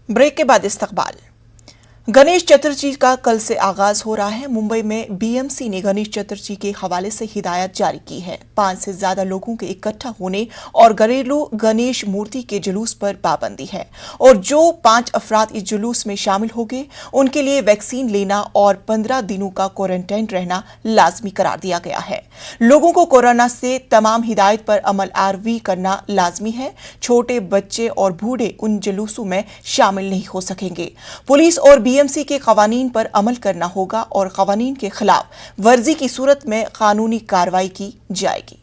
Break के बाद इस्तकबाल। गणेश चतुर्थी का कल से आगाज हो रहा है। मुंबई में बीएमसी ने गणेश चतुर्थी के हवाले से हिदायत जारी की है। 5 से ज्यादा लोगों के इकट्ठा होने और घरेलू गणेश मूर्ति के जुलूस पर पाबंदी है और जो 5 अफराद इस जुलूस में शामिल होंगे उनके लिए वैक्सीन लेना और 15 दिनों का क्वारंटाइन रहना लाजमी करार दिया गया है। लोगों को कोरोना से तमाम हिदायत पर अमल आरवी करना लाजमी है। छोटे बच्चे और बूढ़े उन जुलूसों में शामिल नहीं हो सकेंगे। पुलिस और बीएमसी के कवानीन पर अमल करना होगा और कवानीन के खिलाफ वर्जी की सूरत में कानूनी कार्रवाई की जाएगी।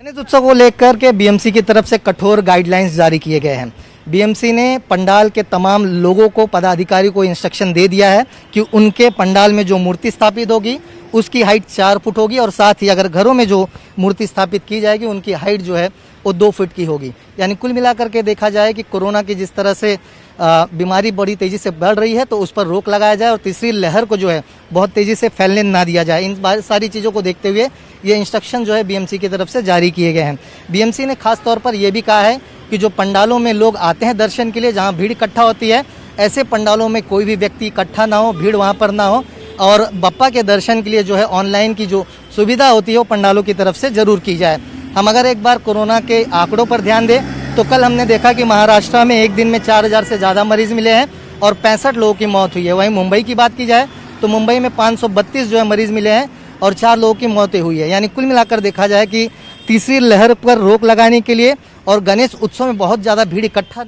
गणेश उत्सव को लेकर के बीएमसी की तरफ से कठोर गाइडलाइंस जारी किए गए हैं। बीएमसी ने पंडाल के तमाम लोगों को, पदाधिकारी को इंस्ट्रक्शन दे दिया है कि उनके पंडाल में जो मूर्ति स्थापित होगी उसकी हाइट 4 फुट होगी और साथ ही अगर घरों में जो मूर्ति स्थापित की जाएगी उनकी हाइट जो है वो 2 फुट की होगी। यानी कुल मिलाकर के देखा जाए कि कोरोना की जिस तरह से बीमारी बड़ी तेजी से बढ़ रही है तो उस पर रोक लगाया जाए और तीसरी लहर को जो है बहुत तेजी से फैलने ना दिया जाए। इन सारी चीज़ों को देखते हुए ये इंस्ट्रक्शन जो है बीएमसी की तरफ से जारी किए गए हैं। बीएमसी ने खास तौर पर यह भी कहा है कि जो पंडालों में लोग आते हैं दर्शन के लिए, जहाँ भीड़ इकट्ठा होती है, ऐसे पंडालों में कोई भी व्यक्ति इकट्ठा ना हो, भीड़ वहाँ पर ना हो और बप्पा के दर्शन के लिए जो है ऑनलाइन की जो सुविधा होती है वो पंडालों की तरफ से जरूर की जाए। हम अगर एक बार कोरोना के आंकड़ों पर ध्यान दें तो कल हमने देखा कि महाराष्ट्र में एक दिन में 4000 से ज़्यादा मरीज मिले हैं और 65 लोगों की मौत हुई है। वहीं मुंबई की बात की जाए तो मुंबई में 532 जो है मरीज मिले हैं और 4 लोगों की मौतें हुई है। यानी कुल मिलाकर देखा जाए कि तीसरी लहर पर रोक लगाने के लिए और गणेश उत्सव में बहुत ज़्यादा भीड़ इकट्ठा